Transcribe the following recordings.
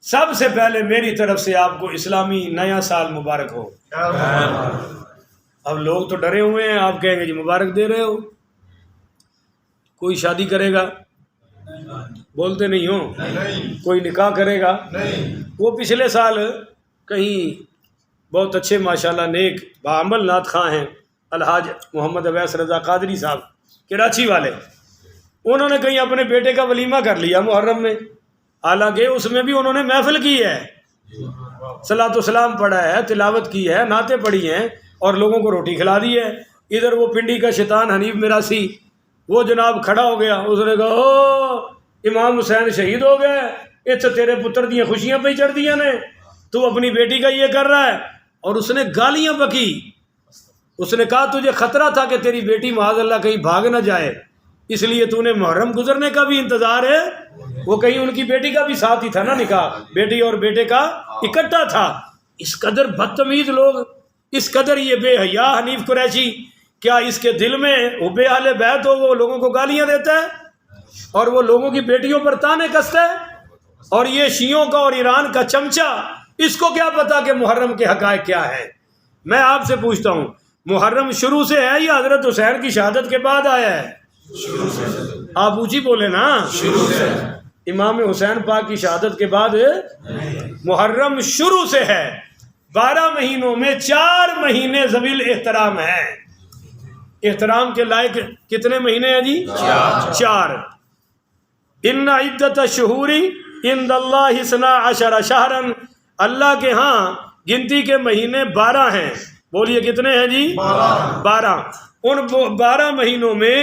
سب سے پہلے میری طرف سے آپ کو اسلامی نیا سال مبارک ہو۔ اب لوگ تو ڈرے ہوئے ہیں، آپ کہیں گے جی مبارک دے رہے ہو۔ کوئی شادی کرے گا؟ بولتے نہیں ہو؟ کوئی نکاح کرے گا؟ وہ پچھلے سال کہیں بہت اچھے ماشاءاللہ نیک بعمل نعت خواں ہیں الحاج محمد اویس رضا قادری صاحب کراچی والے، انہوں نے کہیں اپنے بیٹے کا ولیمہ کر لیا محرم میں، حالانکہ اس میں بھی انہوں نے محفل کی ہے، صلاۃ و سلام پڑھا ہے، تلاوت کی ہے، نعتیں پڑھی ہیں اور لوگوں کو روٹی کھلا دی ہے۔ ادھر وہ پنڈی کا شیطان حنیف میراسی وہ جناب کھڑا ہو گیا، اس نے کہا او امام حسین شہید ہو گئے، اتنے تیرے پتر دیاں خوشیاں پہ چڑھ دیاں نے، تو اپنی بیٹی کا یہ کر رہا ہے۔ اور اس نے گالیاں بکی، اس نے کہا تجھے خطرہ تھا کہ تیری بیٹی معاذ اللہ کہیں بھاگ نہ جائے، اس لیے تو نے محرم گزرنے کا بھی انتظار ہے۔ وہ کہیں ان کی بیٹی کا بھی ساتھ ہی تھا نا، نکاح بیٹی اور بیٹے کا اکٹھا تھا۔ اس قدر بدتمیز لوگ، اس قدر یہ بے حیا حنیف قریشی، کیا اس کے دل میں حب اہل بیت ہو؟ وہ لوگوں کو گالیاں دیتا ہے اور وہ لوگوں کی بیٹیوں پر تانے کستا ہے، اور یہ شیعوں کا اور ایران کا چمچہ، اس کو کیا پتا کہ محرم کے حقائق کیا ہے؟ میں آپ سے پوچھتا ہوں، محرم شروع سے ہے یا حضرت حسین کی شہادت کے بعد آیا ہے؟ شروع سے۔ آپ اونچی بولے نا، شروع سے۔ امام حسین پاک کی شہادت کے بعد محرم شروع سے ہے۔ 12 مہینوں میں 4 مہینے ذویل احترام ہیں۔ احترام کے لائق کتنے مہینے ہیں جی؟ 4۔ ان عدت الشہور عند اللہ 12 شہرا، اللہ کے ہاں گنتی کے مہینے 12 ہیں۔ بولیے کتنے ہیں جی؟ 12۔ ان 12 مہینوں میں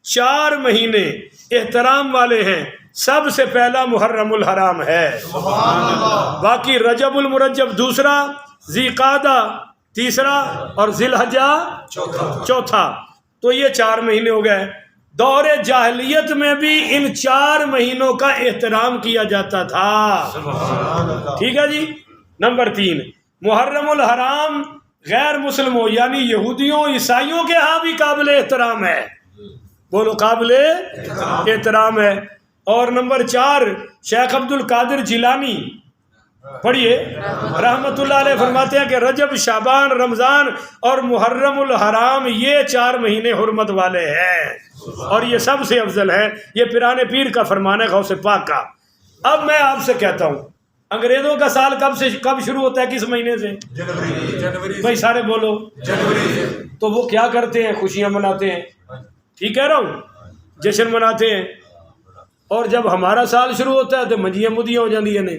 4 مہینے احترام والے ہیں۔ سب سے پہلا محرم الحرام ہے، باقی رجب المرجب دوسرا، ذی قعدہ تیسرا اور ذی الحجہ چوتھا۔ تو یہ 4 مہینے ہو گئے۔ دور جاہلیت میں بھی ان 4 مہینوں کا احترام کیا جاتا تھا۔ ٹھیک ہے جی۔ نمبر 3، محرم الحرام غیر مسلموں یعنی یہودیوں عیسائیوں کے ہاں بھی قابل احترام ہے۔ بولو قابل احترام ہے۔ اور نمبر 4، شیخ عبد القادر جیلانی پڑھیے رحمت اللہ علیہ فرماتے ہیں کہ رجب، شعبان، رمضان اور محرم الحرام یہ 4 مہینے حرمت والے ہیں، اور یہ سب سے افضل ہے۔ یہ پیران پیر کا فرمان ہے، غوث پاک کا۔ اب میں آپ سے کہتا ہوں، انگریزوں کا سال کب شروع ہوتا ہے؟ کس مہینے سے؟ جنوری۔ بھائی سارے بولو، جنوری سے۔ تو وہ کیا کرتے ہیں؟ خوشیاں مناتے ہیں، ٹھیک کہہ رہا ہوں، جشن مناتے ہیں۔ اور جب ہمارا سال شروع ہوتا ہے تو منجیاں مدیاں ہو جاتی ہیں،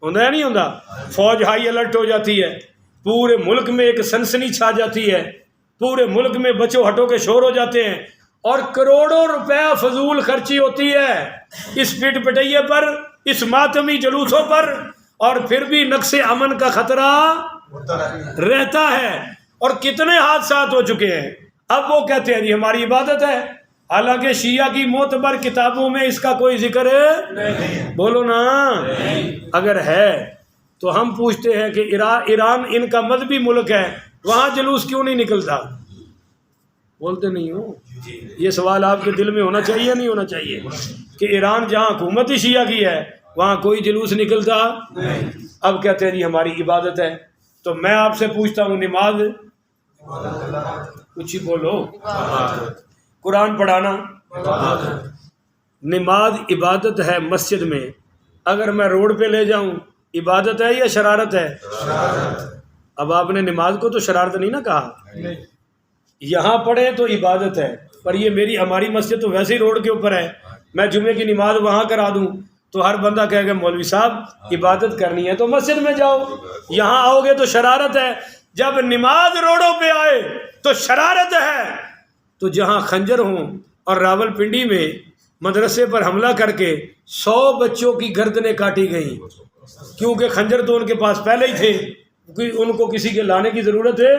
ہوتا ہے نہیں ہوتا؟ فوج ہائی الرٹ ہو جاتی ہے، پورے ملک میں ایک سنسنی چھا جاتی ہے، پورے ملک میں بچوں ہٹوں کے شور ہو جاتے ہیں، اور کروڑوں روپے فضول خرچی ہوتی ہے اس پیٹ پٹیے پر، اس ماتمی جلوسوں پر، اور پھر بھی نقص امن کا خطرہ رہتا ہے۔ اور کتنے حادثات ہو چکے ہیں۔ اب وہ کہتے ہیں جی ہماری عبادت ہے، حالانکہ شیعہ کی معتبر کتابوں میں اس کا کوئی ذکر ہے؟ بولو نا۔ اگر ہے تو ہم پوچھتے ہیں کہ ایران ان کا مذہبی ملک ہے، وہاں جلوس کیوں نہیں نکلتا؟ بولتے نہیں ہو؟ یہ سوال آپ کے دل میں ہونا چاہیے نہیں ہونا چاہیے کہ ایران جہاں حکومت ہی شیعہ کی ہے وہاں کوئی جلوس نکلتا؟ اب کہتے ہیں جی ہماری عبادت ہے۔ تو میں آپ سے پوچھتا ہوں، نماز کچھ ہی بولو، قرآن پڑھانا نماز عبادت ہے مسجد میں، اگر میں روڈ پہ لے جاؤں عبادت ہے یا شرارت ہے؟ اب آپ نے نماز کو تو شرارت نہیں نا کہا، یہاں پڑھیں تو عبادت ہے، پر یہ ہماری مسجد تو ویسے ہی روڈ کے اوپر ہے، میں جمعے کی نماز وہاں کرا دوں تو ہر بندہ کہے گا مولوی صاحب عبادت کرنی ہے تو مسجد میں جاؤ، یہاں آؤ گے تو شرارت ہے۔ جب نماز روڈوں پہ آئے تو شرارت ہے، تو جہاں خنجر ہوں، اور راول پنڈی میں مدرسے پر حملہ کر کے 100 بچوں کی گردنیں کاٹی گئیں، کیونکہ خنجر تو ان کے پاس پہلے ہی تھے، ان کو کسی کے لانے کی ضرورت ہے،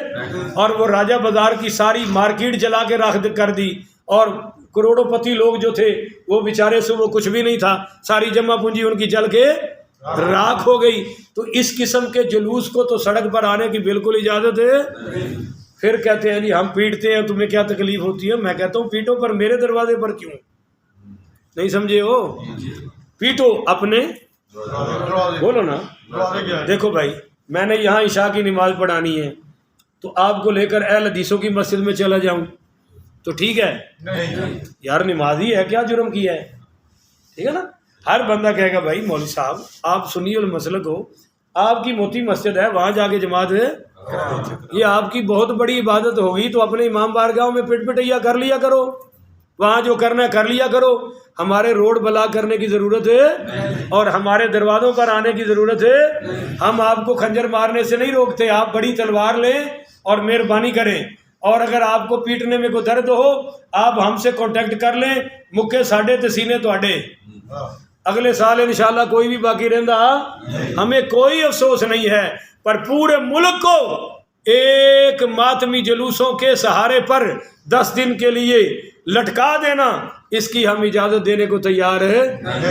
اور وہ راجہ بازار کی ساری مارکیٹ جلا کے رکھ کر دی، اور کروڑوں پتی لوگ جو تھے وہ بیچارے سے وہ کچھ بھی نہیں تھا، ساری جمع پونجی ان کی جل کے راکھ ہو گئی۔ تو اس قسم کے جلوس کو تو سڑک پر آنے کی بالکل اجازت ہے۔ پھر کہتے ہیں جی ہم پیٹتے ہیں، تمہیں کیا تکلیف ہوتی ہے؟ میں کہتا ہوں پیٹو، پر میرے دروازے پر کیوں؟ نہیں سمجھے ہو؟ پیٹو اپنے بولو نا. دیکھو بھائی میں نے یہاں عشاء کی نماز پڑھانی ہے تو آپ کو لے کر اہل حدیثوں کی مسجد میں چلا جاؤں تو ٹھیک ہے؟ یار نماز ہی ہے، کیا جرم کیا ہے؟ ٹھیک ہے نا. ہر بندہ کہے گا بھائی مولوی صاحب آپ سنی المسلک ہو، آپ کی موتی مسجد ہے، وہاں جا کے جماعت ہے، یہ آپ کی بہت بڑی عبادت ہوگی تو اپنے امام بارگاہوں میں پٹ پٹیا کر لیا کرو، وہاں جو کرنا ہے کر لیا کرو. ہمارے روڈ بلاک کرنے کی ضرورت ہے اور ہمارے دروازوں پر آنے کی ضرورت ہے. ہم آپ کو خنجر مارنے سے نہیں روکتے، آپ بڑی تلوار لیں اور مہربانی کریں، اور اگر آپ کو پیٹنے میں کوئی درد ہو آپ ہم سے کانٹیکٹ کر لیں، مکے ساڈے تے سینے تواڈے. اگلے سال انشاءاللہ کوئی بھی باقی رہندا ہمیں کوئی افسوس نہیں ہے، پر پورے ملک کو ایک ماتمی جلوسوں کے سہارے پر 10 دن کے لیے لٹکا دینا، اس کی ہم اجازت دینے کو تیار ہے.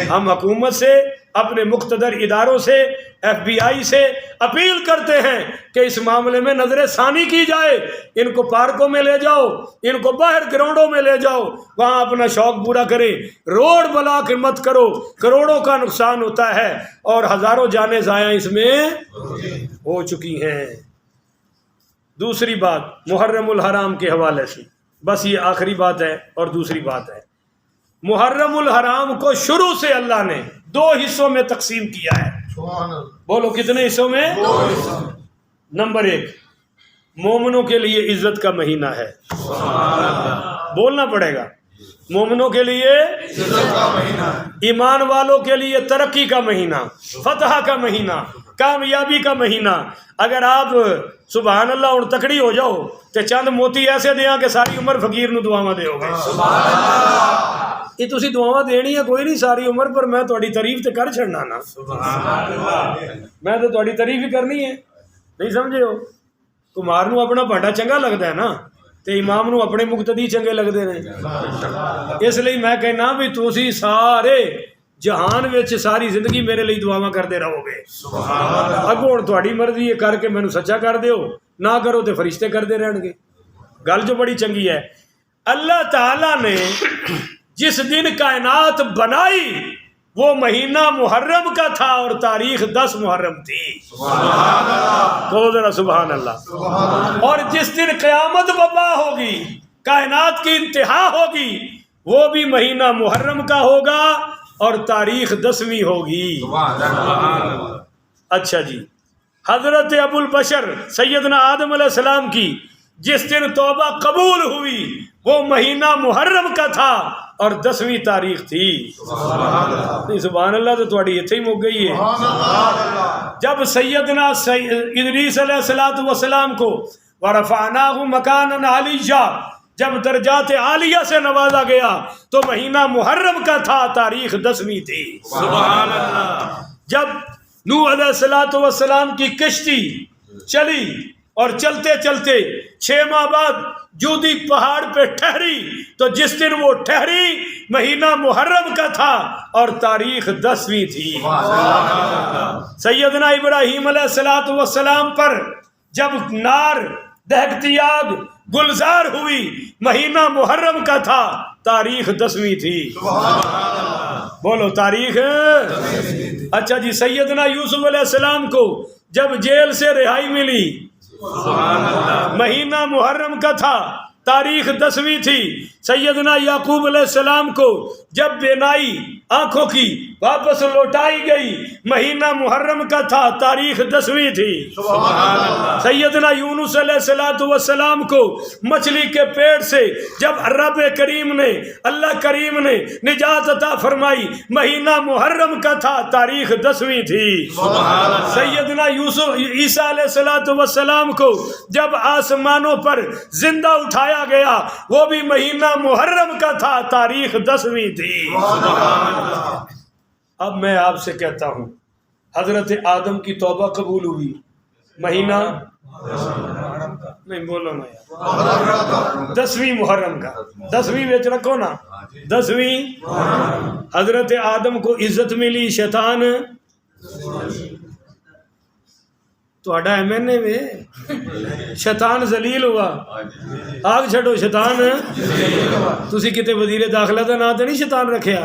ہم حکومت سے، اپنے مقتدر اداروں سے، FBI سے اپیل کرتے ہیں کہ اس معاملے میں نظر ثانی کی جائے. ان کو پارکوں میں لے جاؤ، ان کو باہر گراؤنڈوں میں لے جاؤ، وہاں اپنا شوق پورا کریں. روڈ بلاک مت کرو، کروڑوں کا نقصان ہوتا ہے اور ہزاروں جانیں ضائع اس میں ہو چکی ہیں. دوسری بات محرم الحرام کے حوالے سے، بس یہ آخری بات ہے. اور دوسری بات ہے محرم الحرام کو شروع سے اللہ نے 2 حصوں میں تقسیم کیا ہے. بولو کتنے حصوں میں؟ 2 حصوں. نمبر 1 مومنوں کے لیے عزت کا مہینہ ہے، بولنا پڑے گا. مومنوں کے لیے عزت کا مہینہ، ایمان والوں کے لیے ترقی کا مہینہ، فتح کا مہینہ، کامیابی کا مہینہ. اگر آپ سبحان اللہ اور تکڑی ہو جاؤ تو چند موتی ایسے دیاں کہ ساری عمر فقیر نو دعاواں دیو گے. یہ تسی دعاواں دینی ہے کوئی نہیں ساری عمر، پر میں تہاڈی تعریف تے کر چھڑنا نا. میں تو تہاڈی تعریف ہی کرنی ہے، نہیں سمجھے ہو. کمار نو اپنا بھانڈا چنگا لگدا ہے نا تے امام نو اپنے مقتدی چنگے لگدے نے. اس لیے میں کہنا بھی تسی سارے جہان وچ ساری زندگی میرے لیے دعاواں کرتے رہو گے. اگوں ہن تہاڈی مرضی ہے، کر کے مینوں سچا کر دیو، نہ کرو تے فرشتے کرتے رہن گے. گل جو بڑی چنگی ہے، اللہ تعالی نے جس دن کائنات بنائی وہ مہینہ محرم کا تھا اور تاریخ 10 محرم تھی. کہو ذرا سبحان اللہ. اور جس دن قیامت وبا ہوگی، کائنات کی انتہا ہوگی، وہ بھی مہینہ محرم کا ہوگا اور تاریخ 10ویں ہوگی. اچھا جی، حضرت ابو البشر سیدنا آدم علیہ السلام کی جس دن توبہ قبول ہوئی وہ مہینہ محرم کا تھا اور 10ویں تاریخ تھی. سبحان اللہ. تو تھوڑی اتھے ہی مک گئی ہے. جب سیدنا ادریس علیہ السلام کو ورفعناہ مکانا علیہ، جب درجات عالیہ سے نوازا گیا تو مہینہ محرم کا تھا، تاریخ 10ویں تھی. سبحان اللہ. جب نوح علیہ السلام کی کشتی چلی اور چلتے چلتے 6 ماہ بعد جودی پہاڑ پہ ٹھہری تو جس دن وہ ٹھہری مہینہ محرم کا تھا اور تاریخ 10ویں تھی. سیدنا ابراہیم علیہ السلام پر جب نار دہکتی آگ گلزار ہوئی مہینہ محرم کا تھا، تاریخ 10ویں تھی. بولو تاریخ. اچھا جی، سیدنا یوسف علیہ السلام کو جب جیل سے رہائی ملی مہینہ محرم کا تھا، تاریخ 10ویں تھی. سیدنا یعقوب علیہ السلام کو جب بینائی آنکھوں کی واپس لوٹائی گئی مہینہ محرم کا تھا، تاریخ 10ویں تھی. سیدنا یونس علیہ السلام کو مچھلی کے پیٹ سے جب رب کریم نے، اللہ کریم نے نجات عطا فرمائی مہینہ محرم کا تھا، تاریخ 10ویں تھی. سیدنا عیسیٰ علیہ السلام کو جب آسمانوں پر زندہ اٹھایا گیا وہ بھی مہینہ محرم کا تھا، تاریخ 10ویں تھی. اب میں آپ سے کہتا ہوں حضرت آدم کی توبہ قبول ہوئی مہینہ نہیں بولو نا یار، 10ویں محرم کا. 10ویں وچ رکھو نا، 10ویں. حضرت آدم کو عزت ملی، شیطان تہاڈا MNA میں شیطان ذلیل ہوا. آگ چھڈو شیطان. تسی کتے وزیر داخلہ دا نام تے نہیں شیطان رکھیا؟